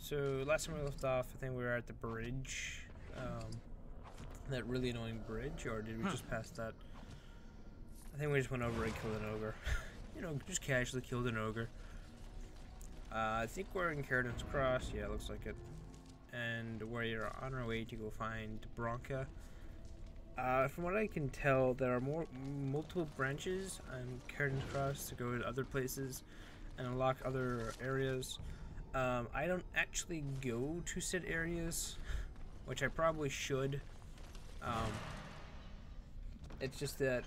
So last time we left off, I think we were at the bridge. That really annoying bridge, or did we just pass that? I think we just went over and killed an ogre. You know, just casually killed an ogre. I think we're in Caridin's Cross. Yeah, it looks like it. And we're on our way to go find Branka. From what I can tell, there are multiple branches on Caridin's Cross to go to other places and unlock other areas. I don't actually go to said areas, which I probably should. It's just that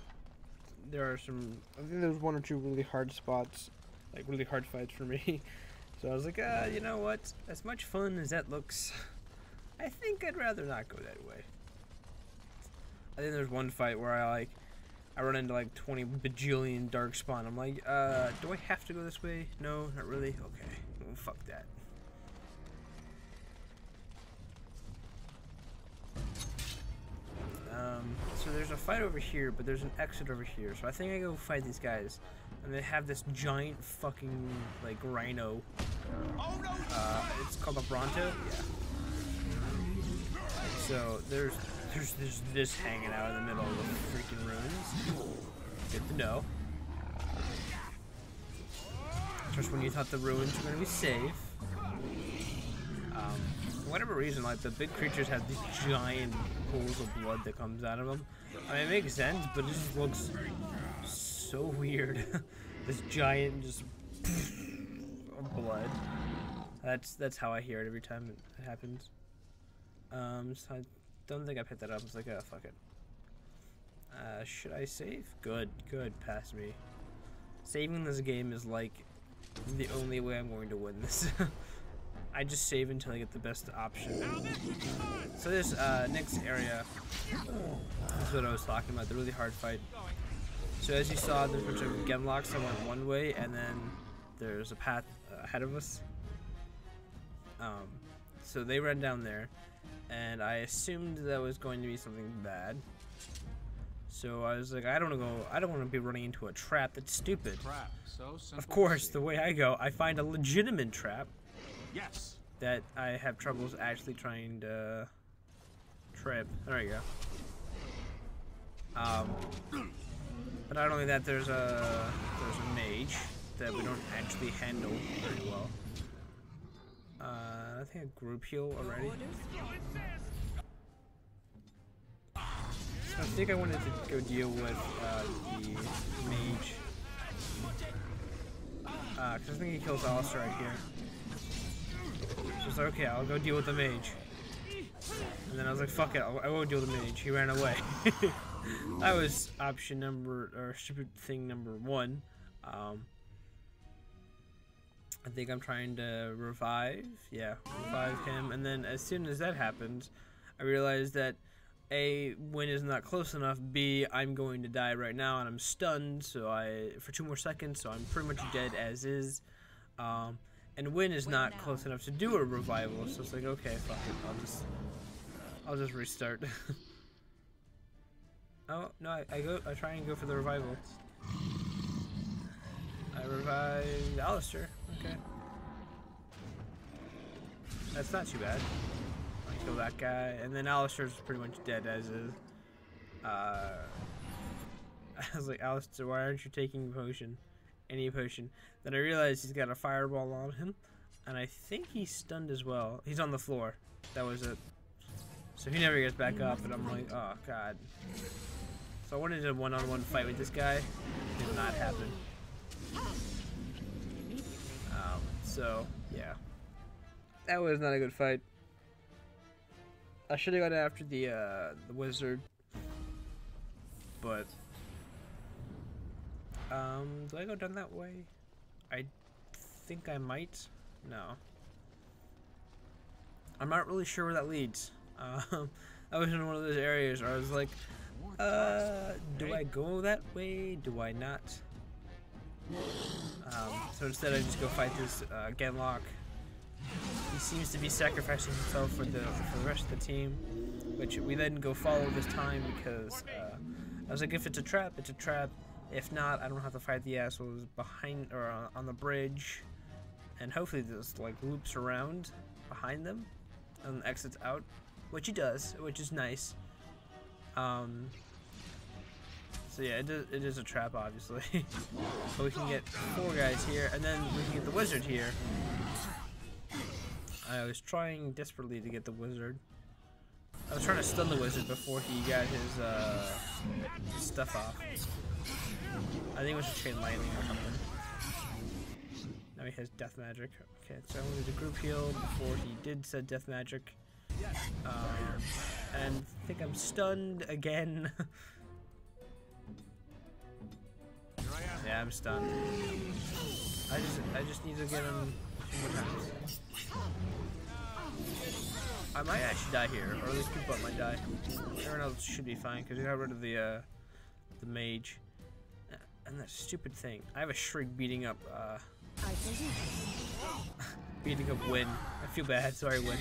there are some, I think there's one or two really hard spots, like really hard fights for me. So I was like, you know what, as much fun as that looks, I think I'd rather not go that way. I think there's one fight where I run into like 20 bajillion darkspawn. I'm like, do I have to go this way? No, not really. Okay, well, fuck that. So there's a fight over here, but there's an exit over here. So I think I go fight these guys, and they have this giant fucking like rhino. It's called a Branka. Yeah. So there's this hanging out in the middle of the freaking ruins. Good to know. Just when you thought the ruins were gonna be safe. For whatever reason, like the big creatures have these giant pools of blood that comes out of them. I mean, it makes sense, but it just looks so weird. This giant just of blood. That's how I hear it every time it happens. So I don't think I picked that up. It's like, oh, fuck it. Should I save? Good, pass me. Saving this game is like the only way I'm going to win this. I just save until I get the best option. So this next area is what I was talking about, the really hard fight. So as you saw, there's a bunch of gemlocks that went one way, and then there's a path ahead of us. So they ran down there, and I assumed that was going to be something bad. So I was like, I don't want to be running into a trap. That's stupid. Of course, the way I go, I find a legitimate trap. Yes. That I have troubles actually trying to trip. There you go. But not only that, there's a mage that we don't actually handle very well. I think a group heal already. So I think I wanted to go deal with the mage. Cause I think he kills Alistair right here. So I was like, okay, I'll go deal with the mage. And then I was like, fuck it, I won't deal with the mage. He ran away. That was option number, or stupid thing number one. I think I'm trying to revive him. And then as soon as that happens, I realized that A, Win is not close enough. B, I'm going to die right now and I'm stunned. So for 2 more seconds, so I'm pretty much dead as is. And Win is not close enough to do a revival, so it's like, okay, fuck it, I'll just restart. Oh no, I try and go for the revival. I revived Alistair. Okay, that's not too bad. I kill that guy, and then Alistair's pretty much dead as is. I was like, Alistair, why aren't you taking potion? Any potion. Then I realized he's got a fireball on him, and I think he's stunned as well. He's on the floor. That was it. So he never gets back up, and I'm like, oh god. So I wanted a one-on-one fight with this guy. Did not happen. So yeah, that was not a good fight. I should have gone after the wizard, but. Do I go down that way? I think I might. No. I'm not really sure where that leads. I was in one of those areas where I was like, do I go that way? Do I not? So instead I just go fight this Genlock. He seems to be sacrificing himself for the rest of the team, which we then go follow this time because I was like, if it's a trap, it's a trap. If not, I don't have to fight the assholes behind or on the bridge, and hopefully this like loops around. behind them and exits out, which he does, which is nice. So yeah, it is a trap, obviously. But we can get 4 guys here, and then we can get the wizard here. I was trying desperately to get the wizard. I was trying to stun the wizard before he got his stuff off. I think it was a chain lightning or something. Now he has death magic. Okay, so I wanted to group heal before he did said death magic. And I think I'm stunned again. Yeah, I'm stunned. I just need to get him a few more times. I might actually die here, or at least people might die. Everyone else should be fine because we got rid of the mage. And that stupid thing. I have a shriek beating up Win. I feel bad. Sorry, Win.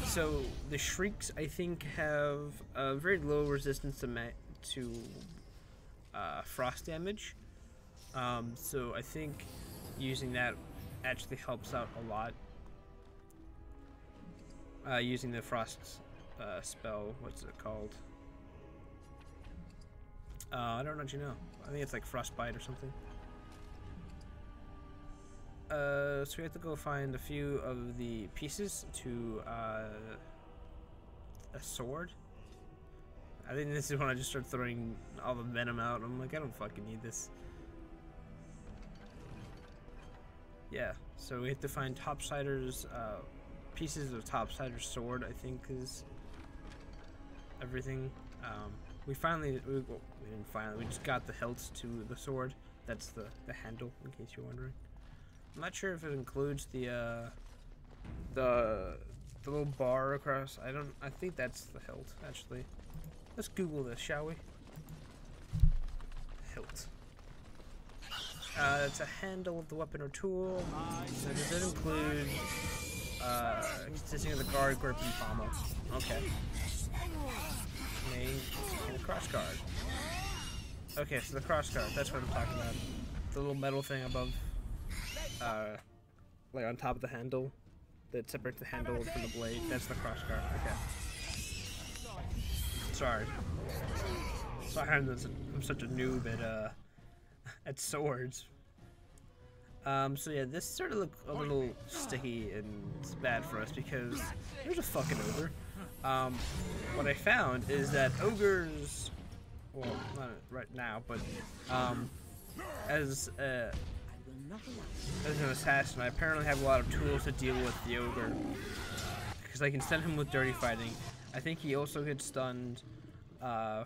So the shrieks, I think, have a very low resistance to frost damage. So I think using that actually helps out a lot. Using the frost spell, what's it called? I don't actually know. I think it's like frostbite or something. So we have to go find a few of the pieces to a sword. I think this is when I just start throwing all the venom out. I'm like, I don't fucking need this. Yeah, so we have to find Topsider's pieces of Topsider's sword, I think, is everything. We just got the hilt to the sword. That's the handle, in case you're wondering. I'm not sure if it includes the little bar across. I think that's the hilt, actually. Let's Google this, shall we? Hilt. It's a handle of the weapon or tool. So does it include consisting of the guard, grip, and pommel? Okay. Main and a cross guard. Okay, so the cross guard, that's what I'm talking about. The little metal thing above, like on top of the handle that separates the handle from the blade. That's the cross guard. Okay. Sorry, I'm such a noob at swords. So yeah, this sort of looks a little sticky and it's bad for us because there's a fucking ogre. What I found is that ogres, well, not right now, but as an assassin, I apparently have a lot of tools to deal with the ogre because I can stun him with dirty fighting. I think he also gets stunned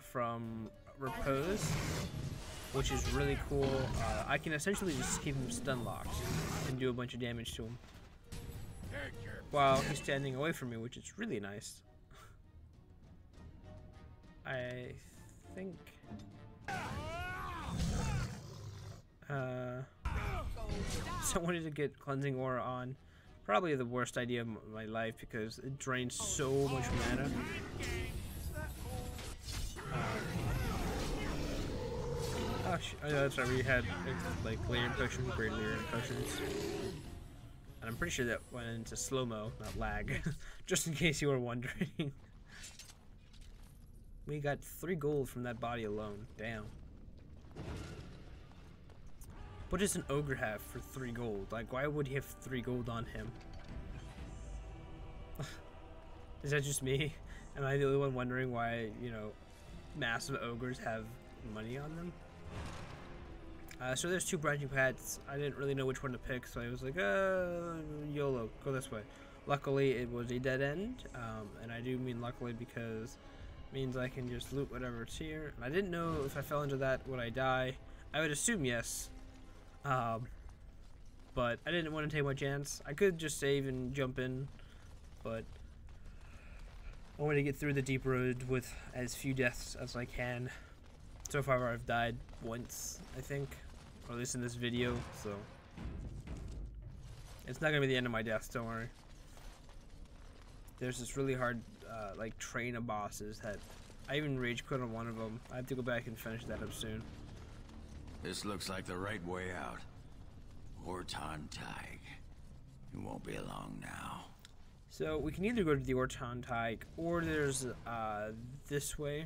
from repose, which is really cool. I can essentially just keep him stun locked and do a bunch of damage to him while he's standing away from me, which is really nice. I think so I wanted to get cleansing aura on. Probably the worst idea of my life because it drains so much mana. Oh, that's right, we had like layered potions, great layered potions. And I'm pretty sure that went into slow-mo, not lag, just in case you were wondering. We got 3 gold from that body alone, damn. What does an ogre have for 3 gold? Like, why would he have 3 gold on him? Is that just me? Am I the only one wondering why, you know, massive ogres have money on them? So there's 2 branching paths. I didn't really know which one to pick, so I was like, YOLO, go this way. Luckily, it was a dead end, and I do mean luckily because it means I can just loot whatever's here. And I didn't know if I fell into that, would I die? I would assume yes, but I didn't want to take my chance. I could just save and jump in, but I want to get through the deep road with as few deaths as I can. So far, I've died once, I think. Or at least in this video, so it's not gonna be the end of my deaths, don't worry. There's this really hard like train of bosses that I even rage quit on one of them. I have to go back and finish that up soon. This looks like the right way out. Wartime Tig. It won't be long now. So we can either go to the Orton Tike, or there's this way.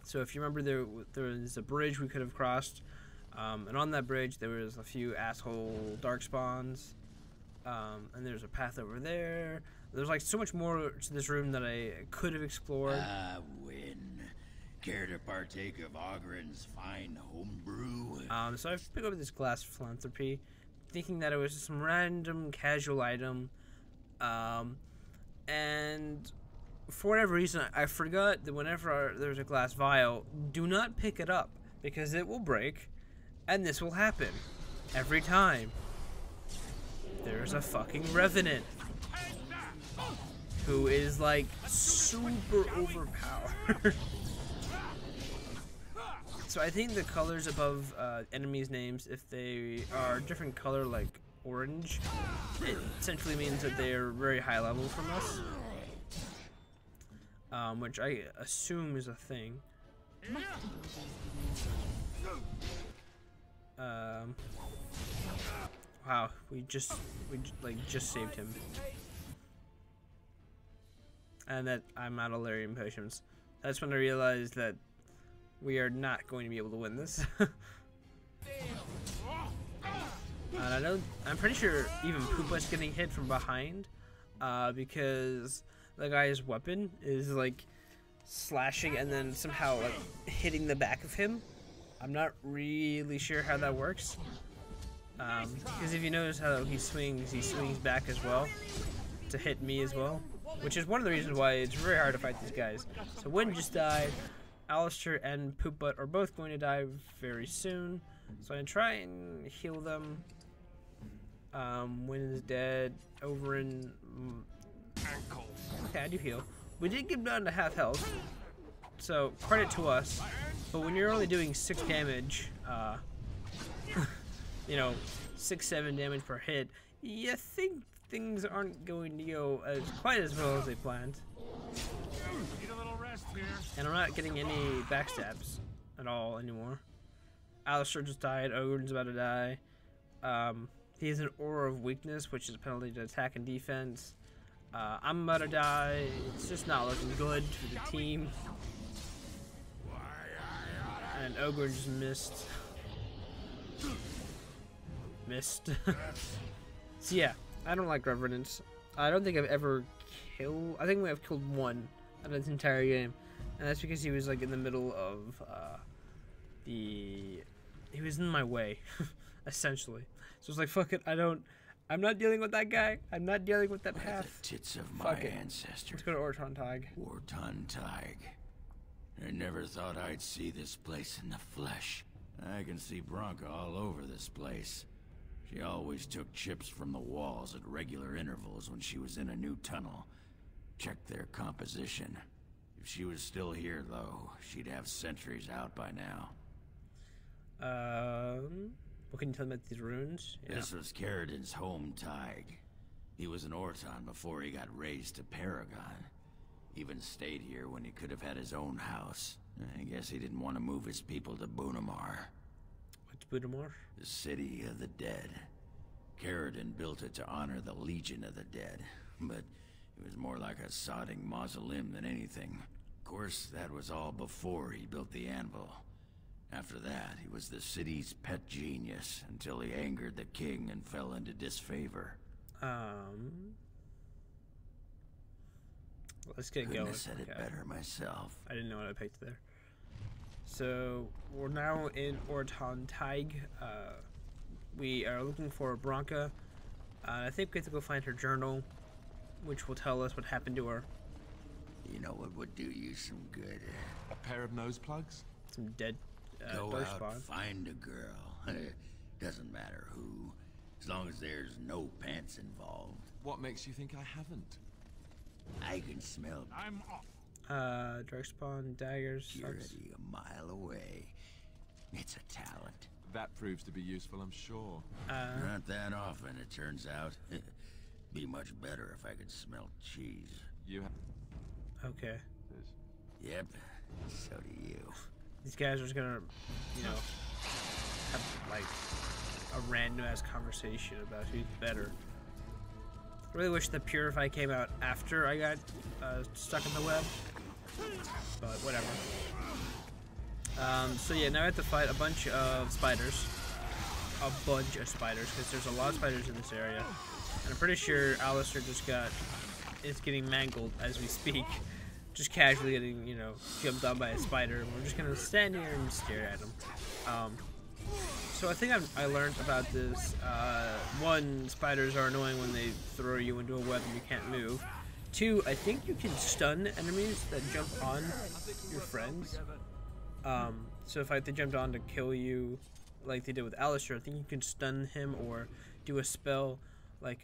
So if you remember, there was a bridge we could have crossed, and on that bridge there was a few asshole dark spawns, and there's a path over there. There's like so much more to this room that I could have explored. I win. Care to partake of Ogren's fine homebrew? So I've picked up this glass philanthropy, thinking that it was some random casual item, and for whatever reason I forgot that whenever there's a glass vial, do not pick it up because it will break, and this will happen every time. There's a fucking revenant who is like super overpowered. So I think the colors above enemies' names, if they are different color like orange, it essentially means that they are very high level from us, which I assume is a thing. Wow, we just saved him. And that I'm out of Larian potions. That's when I realized that we are not going to be able to win this. And I'm pretty sure even Poopa's getting hit from behind, because the guy's weapon is like slashing and then somehow like hitting the back of him. I'm not really sure how that works. Because if you notice how he swings back as well to hit me as well, which is one of the reasons why it's very hard to fight these guys. So Win just died. Alistair and Poopbutt are both going to die very soon. So I'm going to try and heal them. Win is dead. Over in... Okay, I do heal. We did get down to half health, so credit to us. But when you're only doing 6 damage, you know, 6-7 damage per hit, you think things aren't going to go quite as well as they planned. Need a little rest here. And I'm not getting any backstabs at all anymore. Alistair just died. Ogren's about to die. He has an aura of weakness, which is a penalty to attack and defense. I'm about to die. It's just not looking good for the team. And Ogren just missed. So yeah, I don't like Revenants. I don't think I've ever killed... I think I've killed one out of this entire game. And that's because he was like in the middle of he was in my way, essentially. So it's like, fuck it, I'm not dealing with that guy. I'm not dealing with that path. The tits of Fuck my it. ancestor. Let's go to Orton Tike. Orton Tike. I never thought I'd see this place in the flesh. I can see Branka all over this place. She always took chips from the walls at regular intervals when she was in a new tunnel. Checked their composition. If she was still here, though, she'd have sentries out by now. What can you tell me about these runes? Yeah. This was Caridin's home Tig. He was an Orton before he got raised to Paragon. Even stayed here when he could have had his own house. I guess he didn't want to move his people to Bunamar. What's Bunamar? The city of the dead. Caridin built it to honor the Legion of the Dead, but it was more like a sodding mausoleum than anything. Of course, that was all before he built the anvil. After that, he was the city's pet genius until he angered the king and fell into disfavor. Let's get Couldn't going. have said it better myself. I didn't know what I picked there. So we're now in Orton Tike. We are looking for Branka. I think we have to go find her journal, which will tell us what happened to her. You know what would do you some good? A pair of nose plugs? Some dead Go dark out, spawn. find a girl. Doesn't matter who, as long as there's no pants involved. What makes you think I haven't? I can smell I'm off. Darkspawn, daggers. purity a mile away. It's a talent. That proves to be useful, I'm sure. Not that often, it turns out. Be much better if I could smell cheese. You have Okay. this. Yep, so do you. These guys are just gonna, you know, have like a random ass conversation about who's better. I really wish the Purify came out after I got stuck in the web, but whatever. So yeah, now I have to fight a bunch of spiders. Because there's a lot of spiders in this area. And I'm pretty sure Alistair is getting mangled as we speak. Just casually getting, you know, jumped on by a spider. And we're just gonna stand here and stare at him. So I think I learned about this. One, spiders are annoying when they throw you into a web and you can't move. Two, I think you can stun enemies that jump on your friends. So if they jumped on to kill you, like they did with Alistair, I think you can stun him or do a spell like